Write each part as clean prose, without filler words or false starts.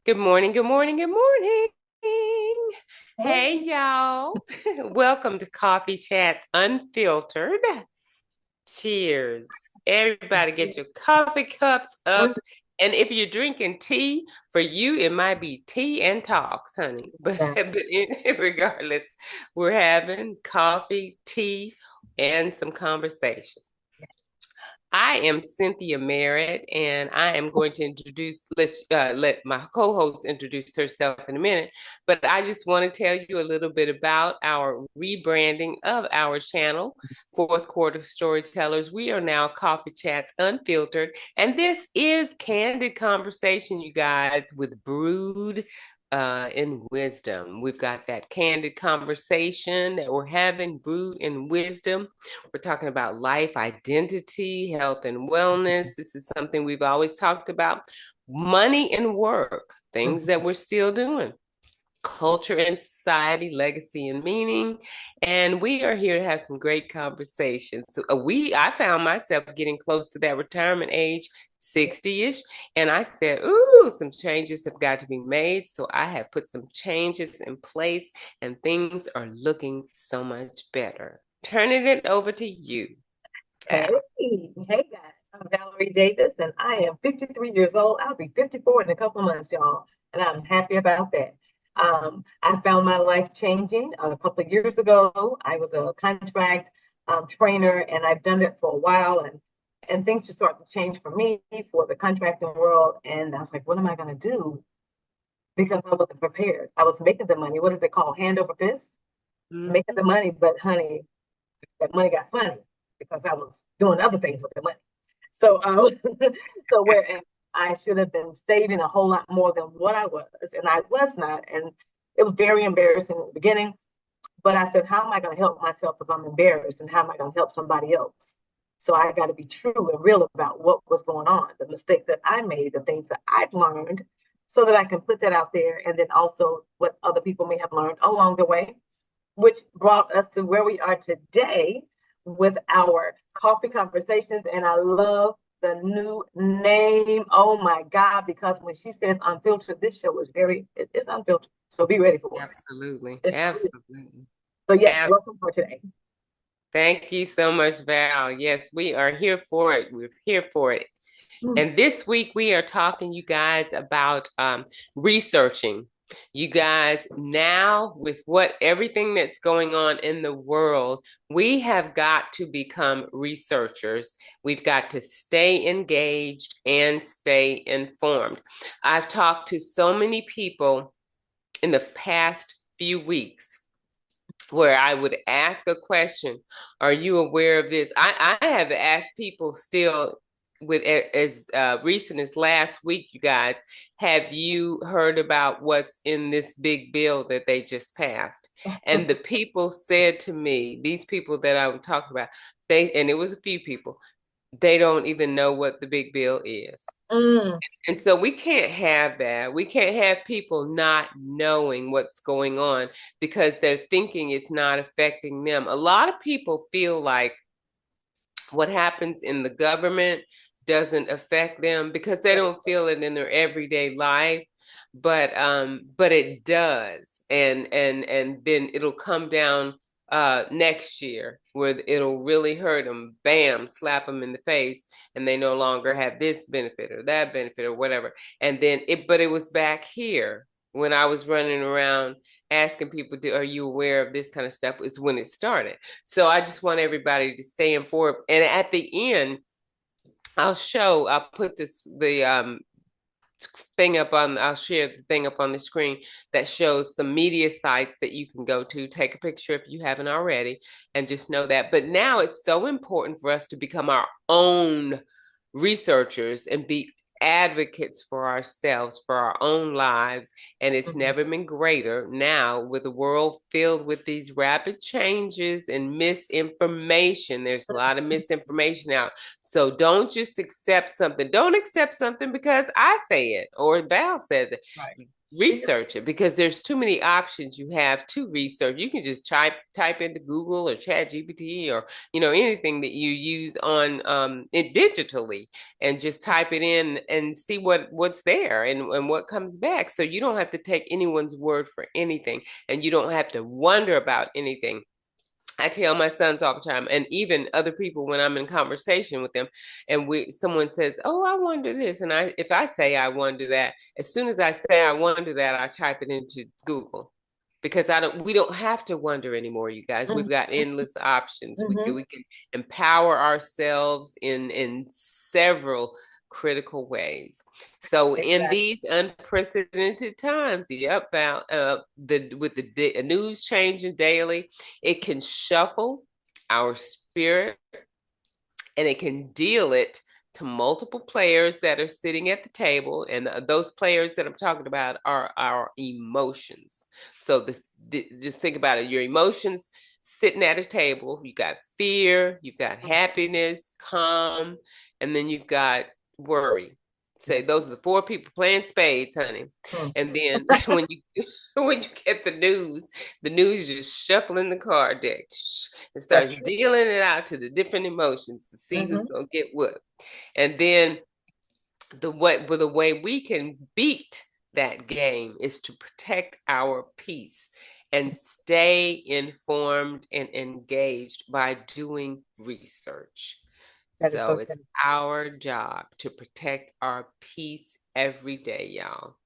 Good morning, good morning, good morning. Hey, Hey, y'all. Welcome to Coffee Chats Unfiltered. Cheers. Everybody get your coffee cups one up. And if you're drinking tea, for you, it might be tea and talks, honey. that. Regardless, we're having coffee, tea, and some conversation. I am Cynthia Merritt, and I am going to let my co-host introduce herself in a minute. But I just want to tell you a little bit about our rebranding of our channel, Fourth Quarter Storytellers. We are now Coffee Chats Unfiltered, and this is candid conversation, you guys, with brewed in wisdom. We've got that candid conversation that we're having, brewed in wisdom. We're talking about life, identity, health, and wellness. This is something we've always talked about. Money and work, things that we're still doing. Culture and society, legacy and meaning. And we are here to have some great conversations. I found myself getting close to that retirement age, 60-ish. And I said, ooh, some changes have got to be made. So I have put some changes in place and things are looking so much better. Turning it over to you, Hey, Val. hey guys, I'm Valerie Davis and I am 53 years old. I'll be 54 in a couple of months, y'all, and I'm happy about that. I found my life changing a couple of years ago. I was a contract trainer and I've done it for a while and things just started to change for me for the contracting world. And I was like, what am I going to do? Because I wasn't prepared. I was making the money. What is it called? Hand over fist? Making Mhm. the money, but honey, that money got funny because I was doing other things with the money. So, so whereas I should have been saving a whole lot more than what I was, and I was not, and it was very embarrassing in the beginning. But I said, how am I going to help myself if I'm embarrassed, and how am I going to help somebody else? So I got to be true and real about what was going on, the mistake that I made, the things that I've learned, so that I can put that out there, and then also what other people may have learned along the way, which brought us to where we are today with our coffee conversations. And I love the new name. Oh my God, because when she says unfiltered, this show is it's unfiltered. So be ready for it. Absolutely. It's really, Absolutely. so yes, Absolutely. welcome for today. Thank you so much, Val. Yes, we are here for it. We're here for it. Mm. And this week we are talking, you guys, about researching. You guys, now with what everything that's going on in the world, we have got to become researchers. We've got to stay engaged and stay informed. I've talked to so many people in the past few weeks where I would ask a question, are you aware of this? I have asked people still with as recent as last week, you guys, have you heard about what's in this big bill that they just passed? And the people said to me, these people that I'm talking about, and it was a few people, they don't even know what the big bill is. Mm. And so we can't have that. We can't have people not knowing what's going on because they're thinking it's not affecting them. A lot of people feel like what happens in the government doesn't affect them because they don't feel it in their everyday life, but it does. And then it'll come down next year where it'll really hurt them, bam, slap them in the face, and they no longer have this benefit or that benefit or whatever. And then it was back here when I was running around asking people, are you aware of this kind of stuff, is when it started. So I just want everybody to stay informed. And at the end, I'll put the thing up on, I'll share the thing up on the screen that shows some media sites that you can go to, take a picture if you haven't already, and just know that. But now it's so important for us to become our own researchers and be advocates for ourselves, for our own lives. And it's Mhm. never been greater now with a world filled with these rapid changes and misinformation. There's a lot of misinformation out. So don't just accept something. Don't accept something because I say it or Val says it. Right. research it because there's too many options you have to research. You can just type into Google or Chat GPT or anything that you use on it digitally and just type it in and see what's there and what comes back. So you don't have to take anyone's word for anything and you don't have to wonder about anything. I tell my sons all the time, and even other people when I'm in conversation with them, and someone says, "Oh, I wonder this," and if I say I wonder that, as soon as I say I wonder that, I type it into Google because we don't have to wonder anymore, you guys. We've got endless options. Mm-hmm. We can empower ourselves in several critical ways. So in Exactly. these unprecedented times, yep, with the news changing daily, it can shuffle our spirit and it can deal it to multiple players that are sitting at the table. And those players that I'm talking about are our emotions. So just think about it. Your emotions sitting at a table. You got fear, you've got happiness, calm, and then you've got worry. Say Yes. those are the four people playing spades, honey. Mm. And then when you when you get the news just shuffling the card deck and That's starts true. dealing it out to the different emotions to see who's Mm-hmm. gonna get what. And then the way we can beat that game is to protect our peace and stay informed and engaged by doing research. That is so So it's true. our job to protect our peace every day, y'all.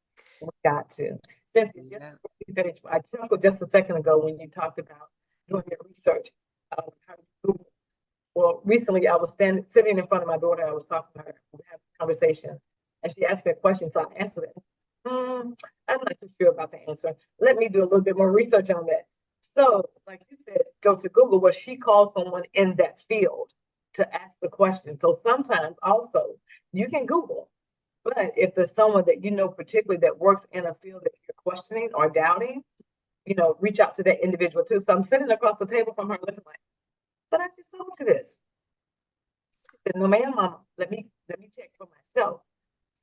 We got to. Cynthia, just Yeah. before you finish, I chuckled just a second ago when you talked about doing your research. How you Google. Well, recently I was sitting in front of my daughter. I was talking to her, we had a conversation, and she asked me a question, so I answered it. I'm not too sure about the answer. Let me do a little bit more research on that. So, like you said, go to Google. Well, she called someone in that field to ask the question. So sometimes also you can Google, but if there's someone that you know particularly that works in a field that you're questioning or doubting, reach out to that individual too. So I'm sitting across the table from her looking like, but I just told you this. She said, no, ma'am, mama, let me check for myself.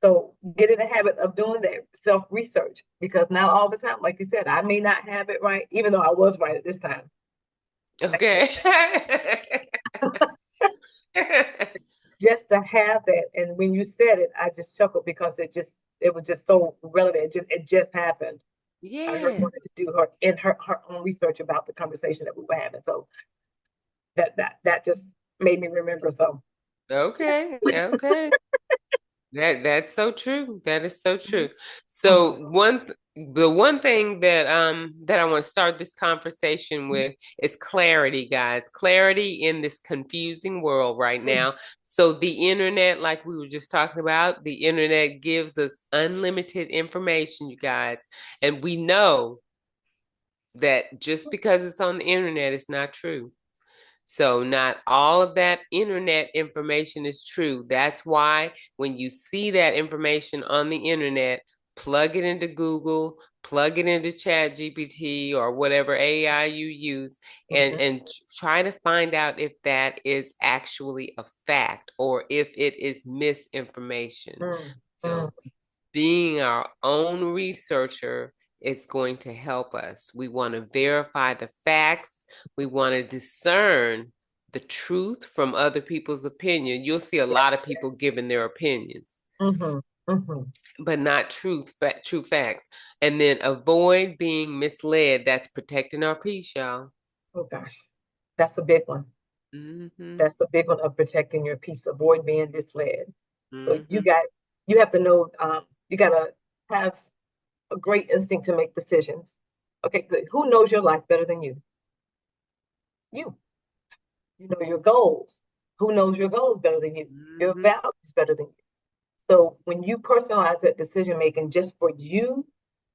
So get in the habit of doing that self research because now all the time, like you said, I may not have it right, even though I was right at this time. Okay. Just to have that, and when you said it, I just chuckled because it was just so relevant. It just happened. I heard Yes. wanted to do her own research about the conversation that we were having. So that just made me remember. So Okay. Okay. That's so true. That is so true. mhm, So the one thing that I want to start this conversation with is clarity, guys. Clarity in this confusing world right mhm, now. So the internet, like we were just talking about, the internet gives us unlimited information, you guys. And we know that just because it's on the internet, it's not true. So, not all of that internet information is true. That's why when you see that information on the internet, plug it into Google, plug it into Chat GPT or whatever AI you use, mhm, and try to find out if that is actually a fact or if it is misinformation. mm, mm. So, being our own researcher is going to help us. We want to verify the facts. We want to discern the truth from other people's opinion. You'll see a Yeah. lot of people giving their opinions, Mhm, mhm. but not true facts. And then avoid being misled. That's protecting our peace, y'all. Oh gosh, that's a big one. Mm-hmm. That's the big one of protecting your peace. Avoid being misled. So Mm-hmm. you have to know, you gotta have a great instinct to make decisions. Okay, so who knows your life better than you? You. You know your goals. Who knows your goals better than you? Your Mm-hmm. values better than you. So when you personalize that decision making just for you,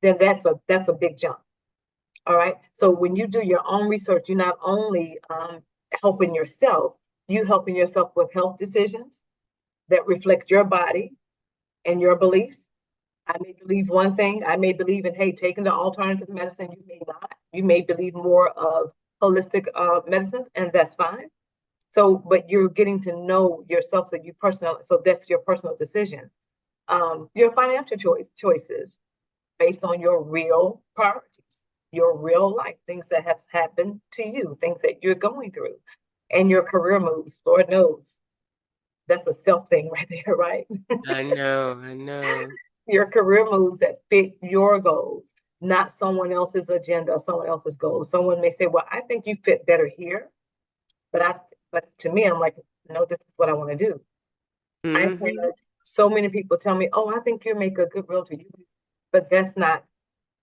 then that's a big jump. All right. So when you do your own research, you're not only helping yourself, you helping yourself with health decisions that reflect your body and your beliefs. I may believe one thing. I may believe in, hey, taking the alternative medicine. You may not. You may believe more of holistic medicines, and that's fine. So, but you're getting to know yourself, so you personal. So that's your personal decision. Your financial choices. based on your real priorities, your real life, things that have happened to you, things that you're going through, and your career moves. Lord knows that's a self thing right there, right? I know, I know. Your career moves that fit your goals, not someone else's agenda, someone else's goals. Someone may say, "Well, I think you fit better here," but but to me, I'm like, "No, this is what I want to do." I've Mm-hmm. had so many people tell me, "Oh, I think you make a good realtor," but that's not.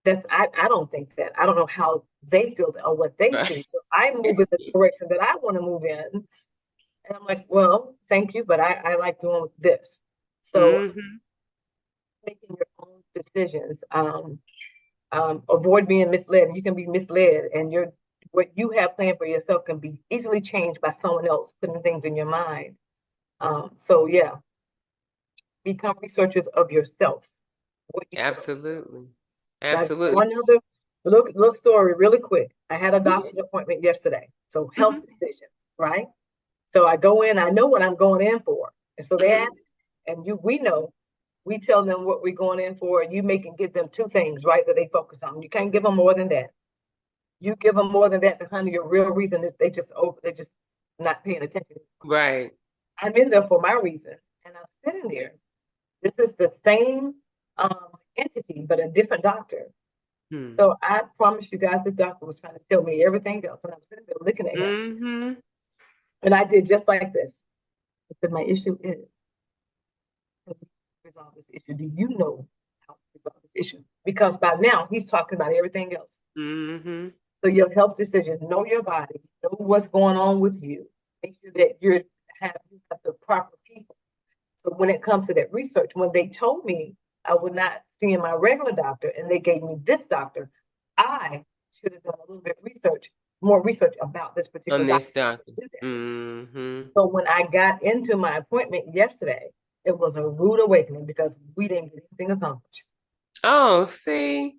I don't think that. I don't know how they feel or what they see. Right. So I move in the direction that I want to move in. And I'm like, well, thank you, but I like doing this. So Mm-hmm. making your own decisions, avoid being misled. You can be misled, and what you have planned for yourself can be easily changed by someone else putting things in your mind. So yeah, become researchers of yourself. What you want. Absolutely. That's Absolutely. one other little story, really quick. I had a Mm-hmm. doctor's appointment yesterday. So health Mm-hmm. decisions, right? So I go in, I know what I'm going in for. And so they Mm-hmm. ask, and we know, we tell them what we're going in for, and you make and give them two things, right, that they focus on. You can't give them more than that. You give them more than that, the kind of your real reason is they're just not paying attention. Right. I'm in there for my reason, and I'm sitting there. This is the same entity, but a different doctor. Hmm. So I promise you guys, this doctor was trying to tell me everything else, and I'm sitting there looking at him, Mm-hmm. and I did just like this. I said, "My issue is to resolve this issue. Do you know how to resolve this issue?" Because by now he's talking about everything else. Mm-hmm. So your health decisions, know your body, know what's going on with you, make sure that you have the proper people. So when it comes to that research, when they told me I would not see my regular doctor and they gave me this doctor, I should have done a little bit of research, more research about this On particular doctor. this doctor. Do that. Mm-hmm. So when I got into my appointment yesterday, it was a rude awakening because we didn't get anything accomplished. Oh, see.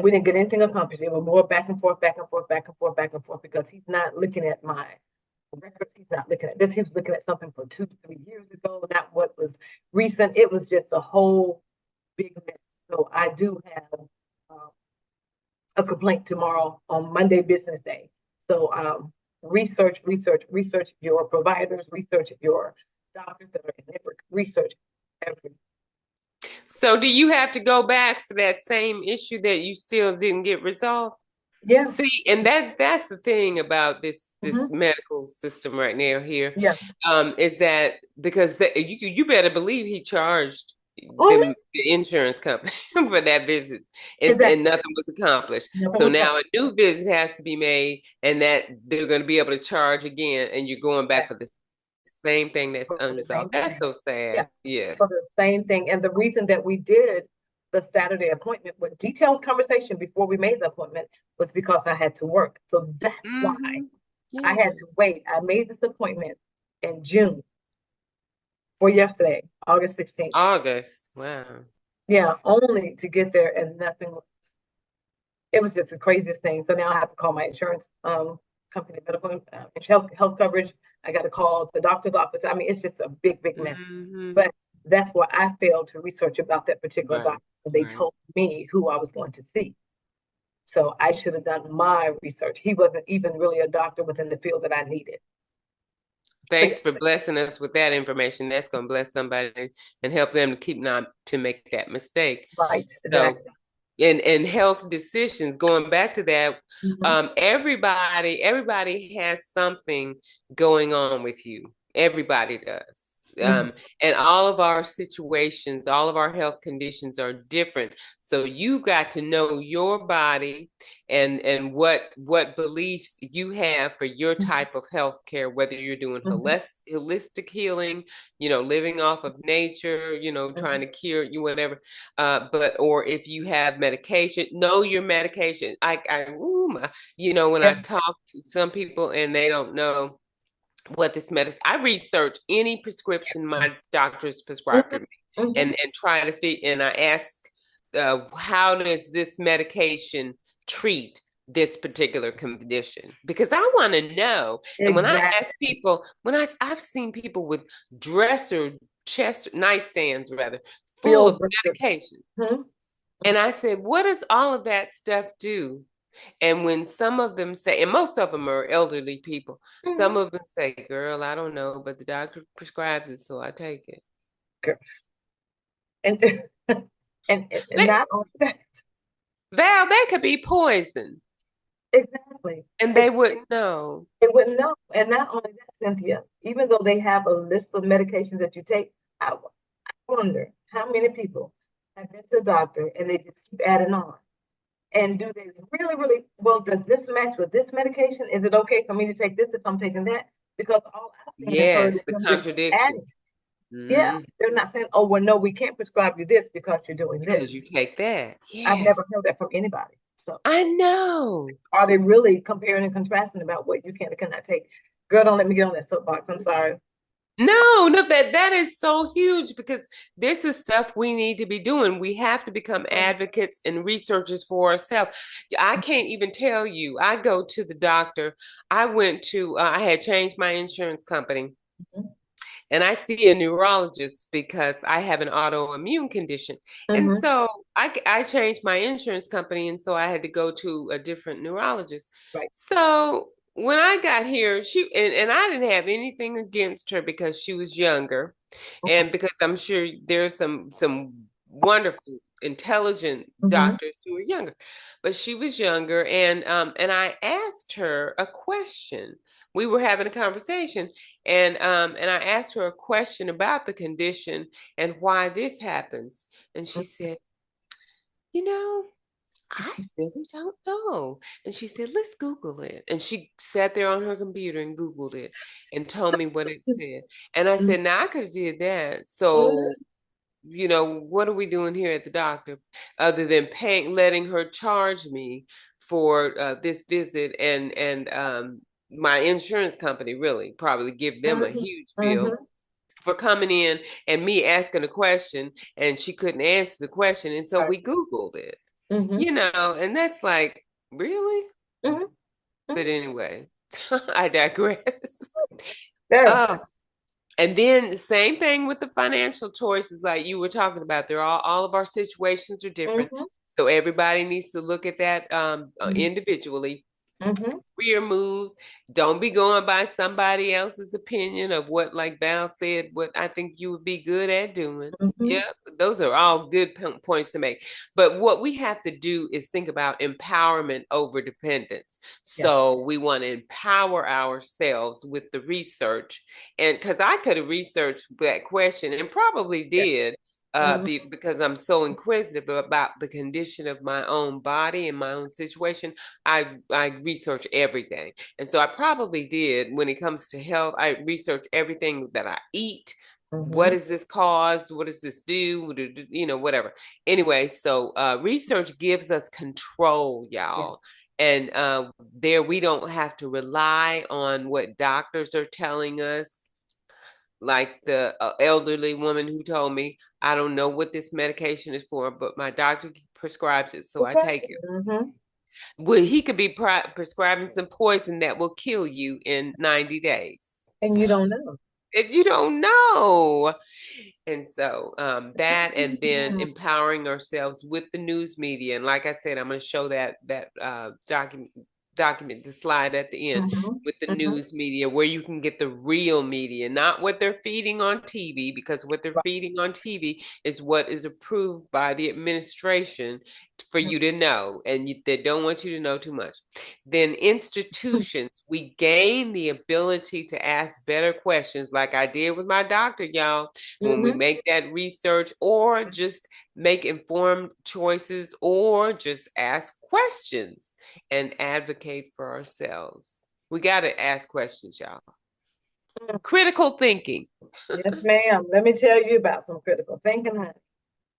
We didn't get anything accomplished. It was more back and forth, back and forth, back and forth, back and forth because he's not looking at my records. He's not looking at this. He was looking at something from 2 to 3 years ago, not what was recent. It was just a whole big mess. So I do have um, a complaint tomorrow on Monday business day. So research, research, research your providers, research your doctors that are in network, research everything. So do you have to go back for that same issue that you still didn't get resolved? Yeah. See, and that's the thing about this Mm-hmm. medical system right now here, Yeah. is that because you better believe he charged Mm-hmm. the insurance company for that visit, and Exactly. nothing was accomplished. Nothing So was now wrong. a new visit has to be made, and that they're going to be able to charge again, and you're going back for Exactly. the same thing that's For the unresolved. same That's thing. so Yeah. sad. For Yes. the same thing. And the reason that we did the Saturday appointment with detailed conversation before we made the appointment was because I had to work. So that's why Mm-hmm. I had Yeah. to wait. I made this appointment in June for yesterday, August 16th. August. Wow. Yeah, only to get there and nothing. It was just the craziest thing. So now I have to call my insurance company, medical health coverage. I got to call the doctor's office. I mean, it's just a big, big mess. Mm-hmm. But that's why I failed to research about that particular Right. doctor. They Right. told me who I was going to see. So I should have done my research. He wasn't even really a doctor within the field that I needed. But yeah, Thanks for blessing us with that information. That's going to bless somebody and help them to keep not to make that mistake. right, So, exactly. and health decisions, going back to that, Mm-hmm, everybody has something going on with you. Everybody does. mm-hmm, And all of our situations, all of our health conditions are different. So you've got to know your body and what beliefs you have for your type of health care, whether you're doing mm-hmm, holistic healing, living off of nature, trying mm-hmm. to cure you, whatever. But or if you have medication, know your medication. When I Yes. talk to some people and they don't know what this medicine, I research any prescription my doctor's prescribed Mm-hmm, for me, mm-hmm, and try to fit. And I ask, how does this medication treat this particular condition? Because I want to know. And when I exactly. ask people, I've seen people with dresser chest nightstands rather full Field of research. medication. Mm-hmm. And I said, what does all of that stuff do? And when some of them say, and most of them are elderly people, some Mhm. of them say, girl, I don't know, but the doctor prescribes it, so I take it. Girl. And and They, not only that, Val, that could be poison, exactly. and they It, wouldn't know. they wouldn't know. And not only that, Cynthia, even though they have a list of medications that you take, I wonder how many people have been to a doctor and they just keep adding on. And do they really, really, well, does this match with this medication? Is it okay for me to take this if I'm taking that? Because all I've seen and heard is Yes, the them just contradiction. adding. Yeah, Mm, they're not saying, oh, well, no, we can't prescribe you this because you're doing this. because you take that. I've Yes, never heard that from anybody. So I know. are they really comparing and contrasting about what you can and cannot take? Girl, don't let me get on that soapbox. I'm sorry. No, no, that is so huge because this is stuff we need to be doing. We have to become advocates and researchers for ourselves. I can't even tell you. I go to the doctor. I had changed my insurance company and I see a neurologist because I have an autoimmune condition. And Mm-hmm. so I changed my insurance company, and so I had to go to a different neurologist. Right. So when I got here, and I didn't have anything against her because she was younger, and because I'm sure there's some wonderful, intelligent Mm-hmm. doctors who are younger, but she was younger, and I asked her a question. We were having a conversation, and I asked her a question about the condition and why this happens, and she said, "You know, I really don't know." And she said, "Let's Google it." And she sat there on her computer and Googled it and told me what it said. And I said, "Now I could have did that. So, what are we doing here at the doctor other than paying, letting her charge me for this visit and my insurance company really probably give them a Mm-hmm. huge bill Mm-hmm. for coming in and me asking a question and she couldn't answer the question. And so Right. we Googled it, Mm-hmm. and that's like, really? Mm-hmm. But anyway, I digress. There. Oh, and then the same thing with the financial choices, like you were talking about. They're all of our situations are different. Mm-hmm. So everybody needs to look at that Mm-hmm. individually. Mm-hmm. Career moves. Don't be going by somebody else's opinion of what, like Val said, what I think you would be good at doing. Mm-hmm. Yep, those are all good points to make. But what we have to do is think about empowerment over dependence. Yes. So we want to empower ourselves with the research. And because I could have researched that question and probably Yes. did, Mm-hmm. because I'm so inquisitive about the condition of my own body and my own situation. I research everything. And so I probably did when it comes to health, I research everything that I eat. What Mm-hmm. is this caused? What does this do? Whatever. Anyway, so research gives us control, y'all. Yes. And there we don't have to rely on what doctors are telling us, like the elderly woman who told me, I don't know what this medication is for, but my doctor prescribes it, so I Okay. take it. Mm-hmm. Well, he could be prescribing some poison that will kill you in 90 days. And you don't know. If you don't know. And so that, and then Mm-hmm. empowering ourselves with the news media. And like I said, I'm going to show that document, the slide at the end Mm-hmm. with the Mm-hmm. news media, where you can get the real media, not what they're feeding on TV, because what they're Right. feeding on TV is what is approved by the administration for you to know, and they don't want you to know too much. Then institutions, we gain the ability to ask better questions, like I did with my doctor, y'all, when we Mm-hmm. make that research, or just make informed choices, or just ask questions and advocate for ourselves. We got to ask questions, y'all. Critical thinking. Yes, ma'am. Let me tell you about some critical thinking, honey.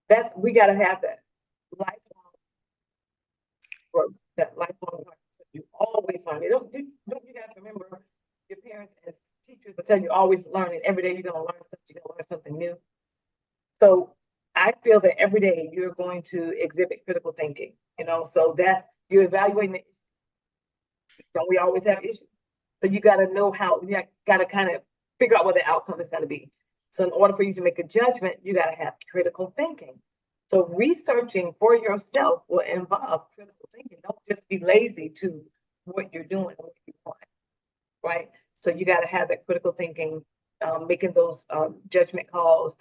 That we got to have that lifelong growth, that lifelong learning. You always learn. Don't you guys remember your parents as teachers will tell you always learning. Every day you're gonna learn something. You're gonna learn something new. So I feel that every day you're going to exhibit critical thinking. So that's you're evaluating. Don't we always have issues? So you got to know how. You got to kind of figure out what the outcome is going to be. So in order for you to make a judgment, you got to have critical thinking. So researching for yourself will involve critical thinking. Don't just be lazy to what you're doing and what you want, right? So you got to have that critical thinking, making those judgment calls,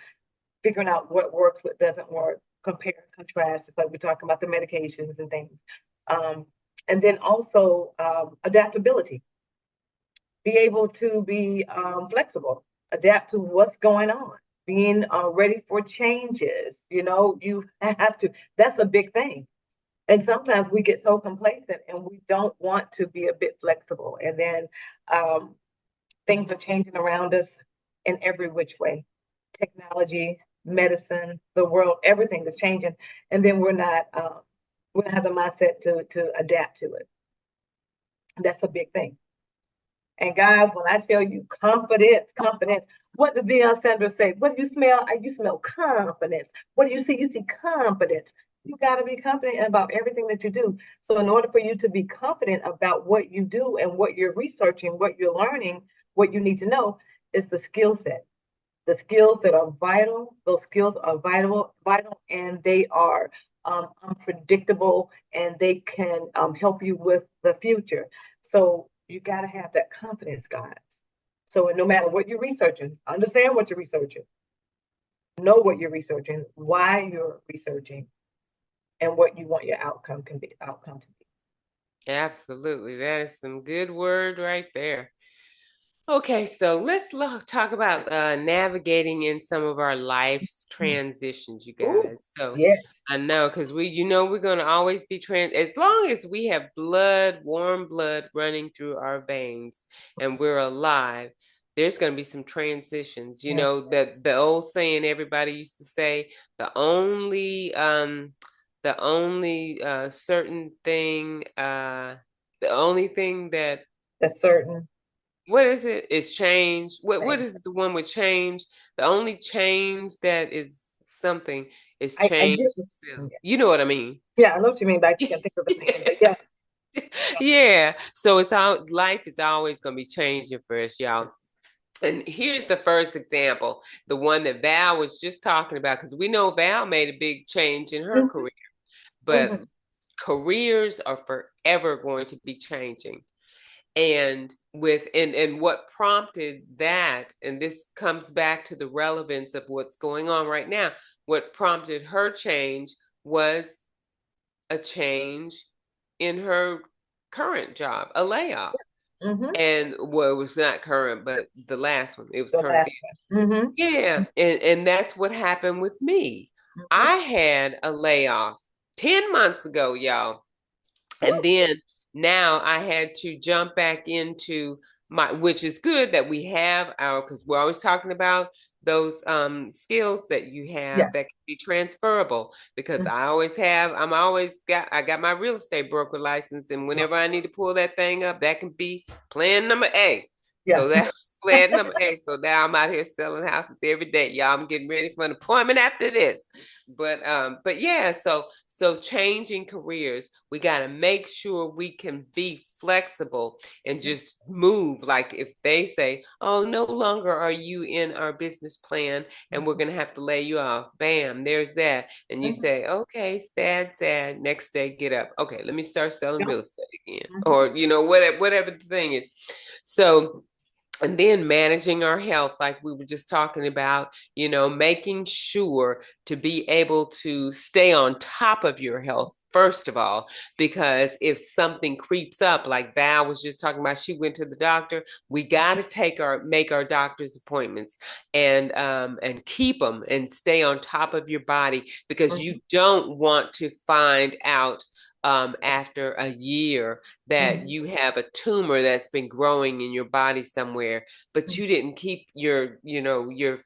figuring out what works, what doesn't work, compare and contrast. It's like we're talking about the medications and things. Um, and then also adaptability, be able to be flexible, adapt to what's going on, being ready for changes. You know, you have to, that's a big thing. And sometimes we get so complacent and we don't want to be a bit flexible. And then um, things are changing around us in every which way. Technology, medicine, the world, everything is changing. And then we don't have the mindset to adapt to it. That's a big thing. And guys, when I tell you confidence, confidence, what does Deion Sanders say? What do you smell? You smell confidence. What do you see? You see confidence. You got to be confident about everything that you do. So, in order for you to be confident about what you do and what you're researching, what you're learning, what you need to know is the skill set. The skills that are vital, those skills are vital, and they are unpredictable, and they can help you with the future. So you got to have that confidence, guys. So no matter what you're researching, understand what you're researching, know what you're researching, why you're researching, and what you want your outcome to be. Absolutely. That is some good word right there. Okay, so let's talk about navigating in some of our life's transitions, you Ooh, guys. So yes. I know because we're going to always be as long as we have blood, warm blood running through our veins and we're alive, there's going to be some transitions. You Mm, know, that the old saying everybody used to say, the only certain thing, the only thing that that's certain. what is it? It's change. What Thing. is the one with change? The only change that is something is I change get itself. yeah. You know what I mean? Yeah, I know what you mean, but I just can't think of the name. But yeah, Yeah. So it's all life is always gonna be changing for us, y'all. And here's the first example, the one that Val was just talking about, because we know Val made a big change in her mm-hmm, career, but mm-hmm, careers are forever going to be changing. And what prompted that, and this comes back to the relevance of what's going on right now, what prompted her change was a change in her current job, a layoff. mm-hmm. And well, it was not current, but the last one, it was The current. last one. Mm-hmm, Yeah, and that's what happened with me. mm-hmm. I had a layoff 10 months ago, y'all. And Ooh, then now I had to jump back into my, which is good that we have our, because we're always talking about those skills that you have yeah. that can be transferable. Because Mm-hmm. I got my real estate broker license, and Right. whenever I need to pull that thing up, that can be plan number A. Yeah. So that was plan number A. So now I'm out here selling houses every day. Y'all, I'm getting ready for an appointment after this. But yeah, so changing careers, we got to make sure we can be flexible and just move. Like if they say, "Oh, no longer are you in our business plan and we're going to have to lay you off." Bam, there's that. And you Mm-hmm. say, "Okay, sad, sad." Next day, get up. Okay, let me start selling Yeah. real estate again. Mm-hmm. Or, whatever the thing is. So and then managing our health, like we were just talking about, making sure to be able to stay on top of your health. First of all, because if something creeps up, like Val was just talking about, she went to the doctor. We got to make our doctor's appointments and keep them and stay on top of your body because Mm-hmm. you don't want to find out after a year that Mm-hmm. you have a tumor that's been growing in your body somewhere, but you didn't keep your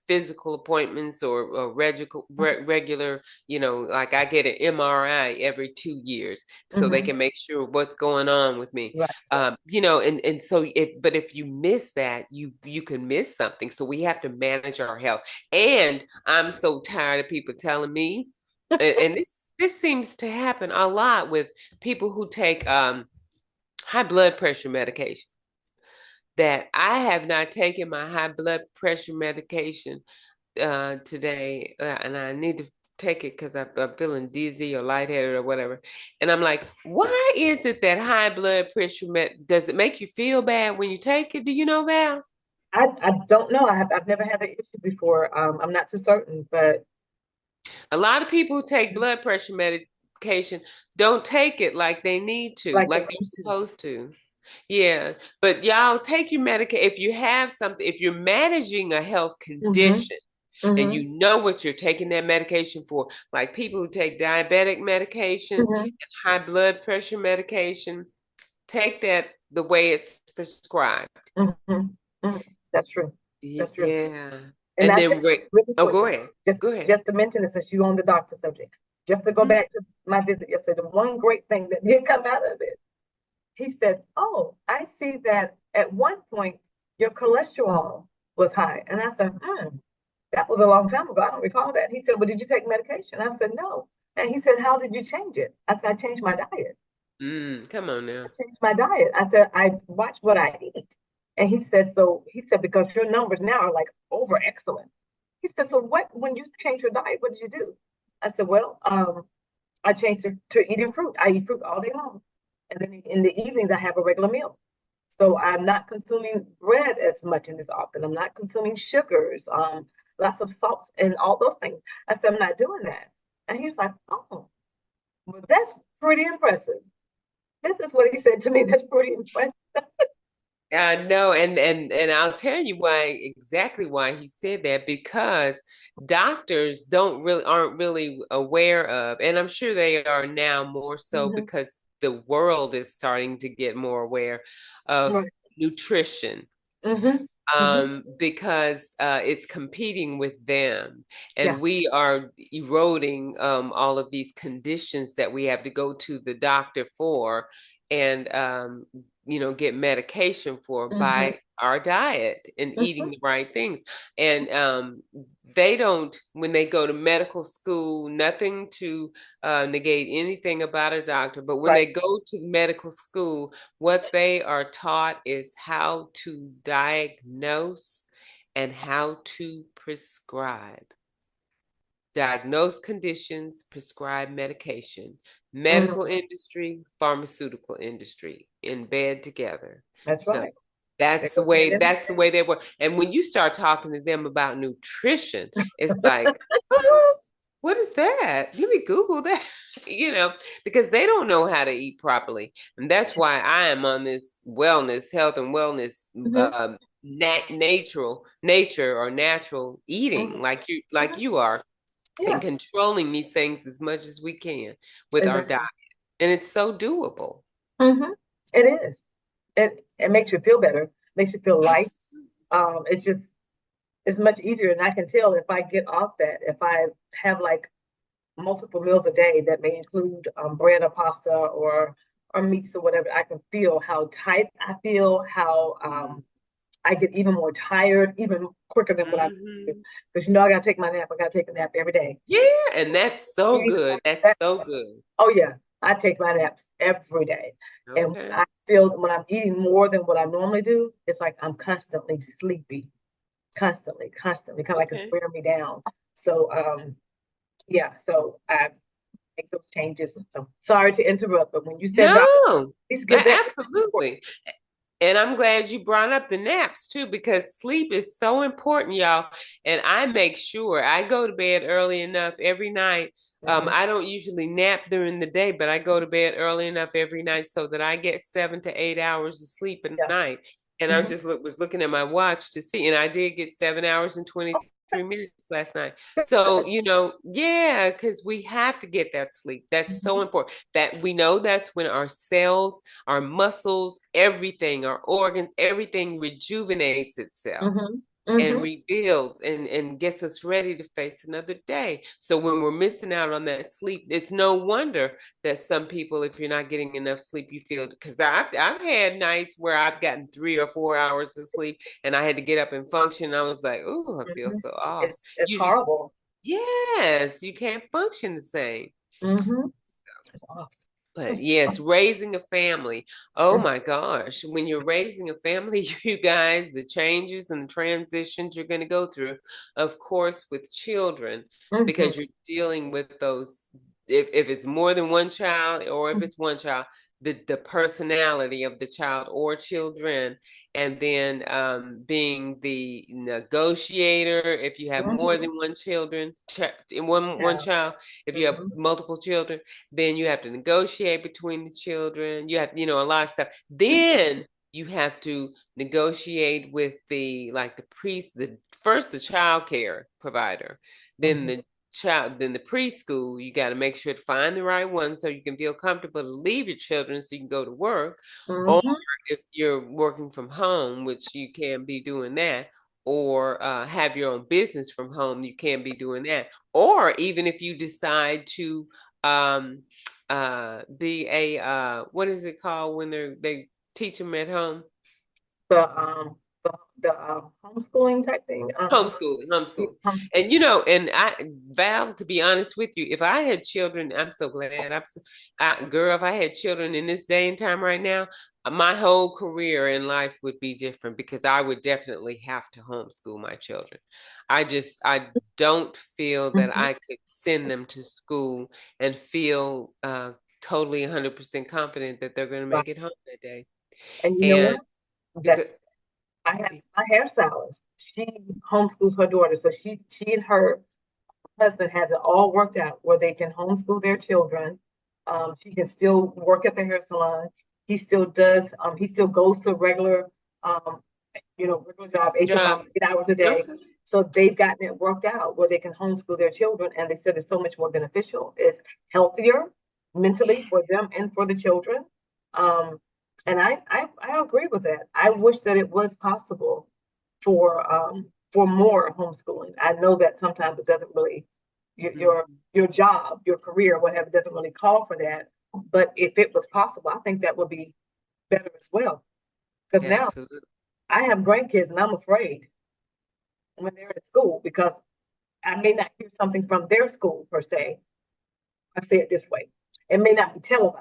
physical appointments or regular, like I get an MRI every 2 years so they Mm-hmm. can make sure what's going on with me. Right. And so if you miss that, you can miss something. So we have to manage our health. And I'm so tired of people telling me, and this seems to happen a lot with people who take high blood pressure medication, that I have not taken my high blood pressure medication today, and I need to take it because I'm feeling dizzy or lightheaded or whatever. And I'm like, why is it that high blood pressure does it make you feel bad when you take it? Do you know, Val? I don't know. I've never had that issue before. I'm not too certain, but A lot of people who take blood pressure medication don't take it like they need to, like they like they're need to. supposed to. Yeah, but y'all take your medication if you have something, if you're managing a health Mm-hmm. condition and Mm-hmm. you know what you're taking that medication for, like people who take diabetic medication Mm-hmm. and high blood pressure medication, take that the way it's prescribed. Mm-hmm. Hmm. That's true. That's true. Yeah. And And I then, tell you really oh, quick, go ahead. just Go ahead. just to mention this, since you on the doctor subject, just to go Mhm. back to my visit yesterday, the one great thing that did come out of it, he said, "Oh, I see that at one point your cholesterol was high," and I said, "Hmm, that was a long time ago. I don't recall that." He said, "Well, did you take medication?" I said, "No." And he said, "How did you change it?" I said, "I changed my diet. Come on I now. changed my diet." I said, "I watch what I eat." And he said, "So," he said, "because your numbers now are like over excellent." He said, "So what, when you change your diet, what did you do?" I said, "Well, I changed to eating fruit. I eat fruit all day long. And then in the evenings, I have a regular meal. So I'm not consuming bread as much and as often. I'm not consuming sugars, lots of salts and all those things." I said, "I'm not doing that." And he was like, "Oh, well, that's pretty impressive." This is what he said to me. That's pretty impressive. I know, and I'll tell you why exactly why he said that because doctors aren't really aware of, and I'm sure they are now more so Mm-hmm. because the world is starting to get more aware of Right. nutrition. Mm-hmm. Mm-hmm. Because it's competing with them, Yeah. and we are eroding all of these conditions that we have to go to the doctor for, and get medication for Mm-hmm. by our diet and Mm-hmm. eating the right things. And they don't, when they go to medical school, nothing to negate anything about a doctor, but when Right. they go to medical school, what they are taught is how to diagnose and how to prescribe. Diagnose conditions, prescribe medication. Mm-hmm. Medical industry, pharmaceutical industry in bed together. That's So right. They that's the go hand way in that's the way they work. And when you start talking to them about nutrition, it's like, oh, what is that? Let me Google that, you know, because they don't know how to eat properly. And that's why I am on this wellness, health and wellness hand. nature or natural Mm-hmm. eating like Mm-hmm. you are, and Yeah. controlling these things as much as we can with our diet. Exactly. And it's so doable. Mm-hmm. It is. It makes you feel better, makes you feel light. Absolutely. It's just it's much easier, and I can tell if I get off that, if I have like multiple meals a day that may include bread or pasta or meats or whatever, I can feel how tight I feel, how I get even more tired, even quicker than what I do. Mm-hmm. Because I gotta take my nap. I gotta take a nap every day. Yeah, and that's so Even good. That's that, so good. oh yeah, I take my naps every day. And when Okay. I feel when I'm eating more than what I normally do, it's like I'm constantly sleepy, constantly, kind of like it's Okay. wearing me down. So yeah, so I make those changes. So sorry to interrupt, but when you said doctor, No, please give that support. absolutely. And I'm glad you brought up the naps too, because sleep is so important, y'all. And I make sure I go to bed early enough every night. Mm-hmm. I don't usually nap during the day, but I go to bed early enough every night so that I get 7 to 8 hours of sleep at Yeah. night. And I Mm-hmm. just was looking at my watch to see, and I did get 7 hours and Okay. 23 minutes last night. Good. So, yeah, because we have to get that sleep. That's so Mm-hmm. important. That we know that's when our cells, our muscles, everything, our organs, everything rejuvenates itself Mm-hmm. and Mm-hmm. rebuilds and gets us ready to face another day. So when we're missing out on that sleep, it's no wonder that some people, if you're not getting enough sleep, you feel, because I've had nights where I've gotten 3 or 4 hours of sleep and I had to get up and function. I was like, oh, I feel Mm-hmm. so off. It's You just, horrible. yes, you can't function the same. Mm-hmm. It's off. But yes, raising a family. Oh my gosh. When you're raising a family, you guys, the changes and the transitions you're going to go through, of course, with children, Mm-hmm. because you're dealing with those, if it's more than one child or if it's one child, the personality of the child or children, and then being the negotiator if you have more Mm-hmm. than one children, one Child. child, if you have Mm-hmm. multiple children, then you have to negotiate between the children. You have, a lot of stuff. Then you have to negotiate with the priest, the child care provider, then Mm-hmm. the preschool. You got to make sure to find the right one so you can feel comfortable to leave your children so you can go to work. Or Mm-hmm. if you're working from home, which you can be doing that, or have your own business from home, you can be doing that. Or even if you decide to um be a what is it called when they teach them at home? The homeschooling type thing. Homeschooling. Homeschooling. And and Val, to be honest with you, if I had children, I'm so glad. Girl, if I had children in this day and time right now, my whole career in life would be different because I would definitely have to homeschool my children. I don't feel that Mm-hmm. I could send them to school and feel totally 100% confident that they're going to Right. make it home that day. And you know And what? because That's I have my hairstylist. She homeschools her daughter, so she and her husband has it all worked out where they can homeschool their children. She can still work at the hair salon. He still does. He still goes to regular, um, regular job, 8 to 5, job, 8 hours a day. okay. So they've gotten it worked out where they can homeschool their children, and they said it's so much more beneficial. It's healthier mentally for them and for the children. Um, and I agree with that. I wish that it was possible for more homeschooling. I know that sometimes it doesn't really your job, your career, whatever, doesn't really call for that. But if it was possible, I think that would be better as well. Because now Absolutely. I have grandkids and I'm afraid when they're at school because I may not hear something from their school per se. I say it this way. It may not be televised,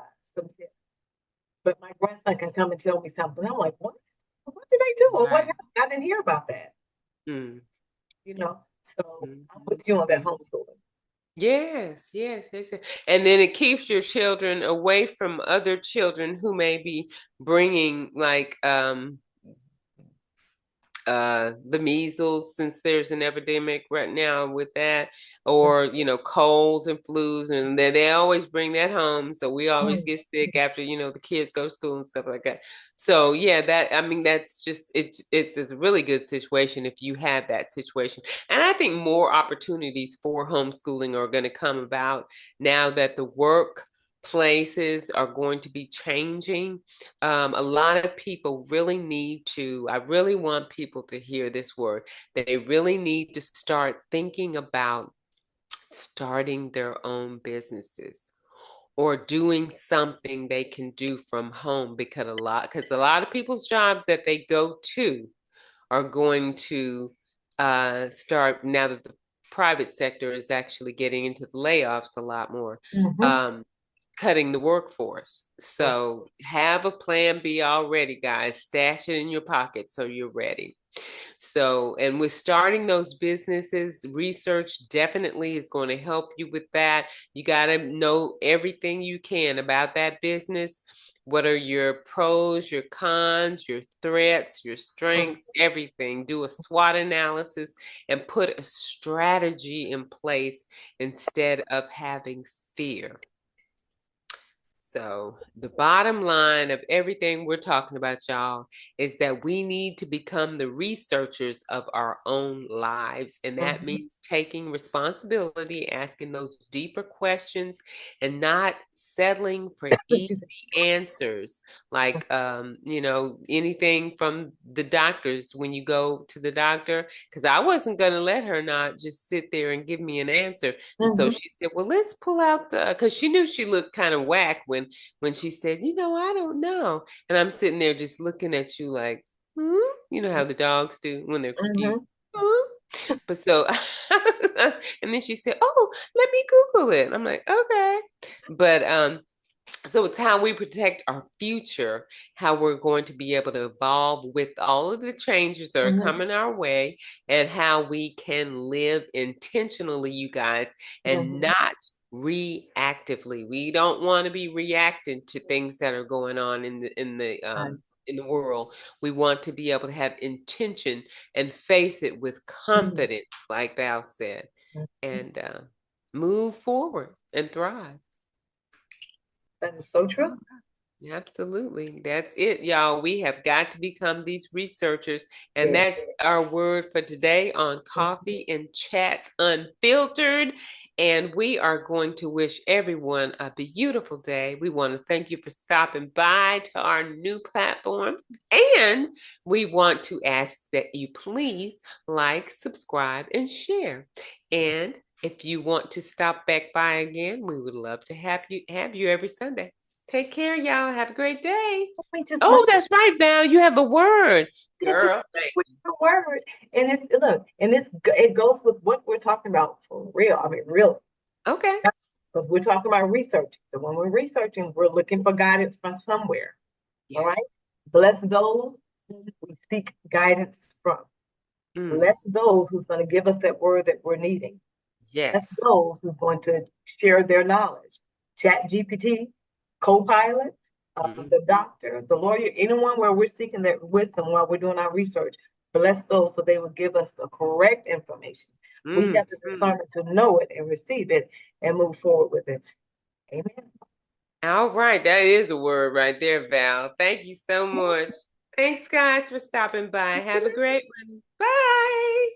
but my grandson can come and tell me something. I'm like, what? What did they do? Or what Right. happened? I didn't hear about that. Mm. You know. So I'm Mhm. with you on that homeschooling. Yes, yes, yes, yes. And then it keeps your children away from other children who may be bringing the measles, since there's an epidemic right now with that, or colds and flus, and they always bring that home, so we always Mm-hmm. get sick after the kids go to school and stuff like that. So yeah, that I mean that's just it's a really good situation if you have that situation. And I think more opportunities for homeschooling are going to come about now that the work places are going to be changing. A lot of people really need to, I really want people to hear this word. They really need to start thinking about starting their own businesses or doing something they can do from home, because a lot of people's jobs that they go to are going to start now that the private sector is actually getting into the layoffs a lot more. Mm-hmm. Um, Cutting the workforce. Right. So have a plan B already, guys. Stash it in your pocket so you're ready. So, and with starting those businesses, research definitely is going to help you with that. You got to know everything you can about that business. What are your pros, your cons, your threats, your strengths, everything. Do a SWOT analysis and put a strategy in place instead of having fear. So, the bottom line of everything we're talking about, y'all, is that we need to become the researchers of our own lives. And that Mm-hmm. means taking responsibility, asking those deeper questions, and not settling for easy answers like anything from the doctors when you go to the doctor, because I wasn't going to let her not just sit there and give me an answer. And so Mm-hmm. she said, well, let's pull out because she knew she looked kind of whack when she said, I don't know. And I'm sitting there just looking at you like, hmm? You know how the dogs do when they're confused. Mm-hmm. Hmm? But so, and then she said, oh, let me Google it. I'm like, okay. But So it's how we protect our future, how we're going to be able to evolve with all of the changes that are Mm-hmm. coming our way, and how we can live intentionally, you guys, and Mm-hmm. not reactively. We don't want to be reacting to things that are going on Right. in the world. We want to be able to have intention and face it with Mm-hmm. confidence, like Val said, and move forward and thrive. That is so true. Absolutely. That's it, y'all. We have got to become these researchers. And Yeah. that's our word for today on Mhm. Coffee and Chats Unfiltered. And we are going to wish everyone a beautiful day. We want to thank you for stopping by to our new platform. And we want to ask that you please like, subscribe, and share. And if you want to stop back by again, we would love to have you every Sunday. Take care, y'all. Have a great day. We just Oh, want that's right, Val. You have a word. to just Girl, thank with the word, and it's look, and it goes with what we're talking about for real. I mean, really, you. Okay. because we're talking about research. So when we're researching, we're looking for guidance from somewhere. All Yes. right. Bless those who we seek guidance from. Mm. Bless those who's going to give us that word that we're needing. Bless Yes. those who's going to share their knowledge. Chat GPT, Copilot, Mm. the doctor, the lawyer, anyone where we're seeking that wisdom while we're doing our research. Bless those so they will give us the correct information. We Mm. have the Mm. discernment to know it and receive it and move forward with it. Amen. All right. That is a word right there, Val. Thank you so much. Thanks, guys, for stopping by. Have a great one. Bye.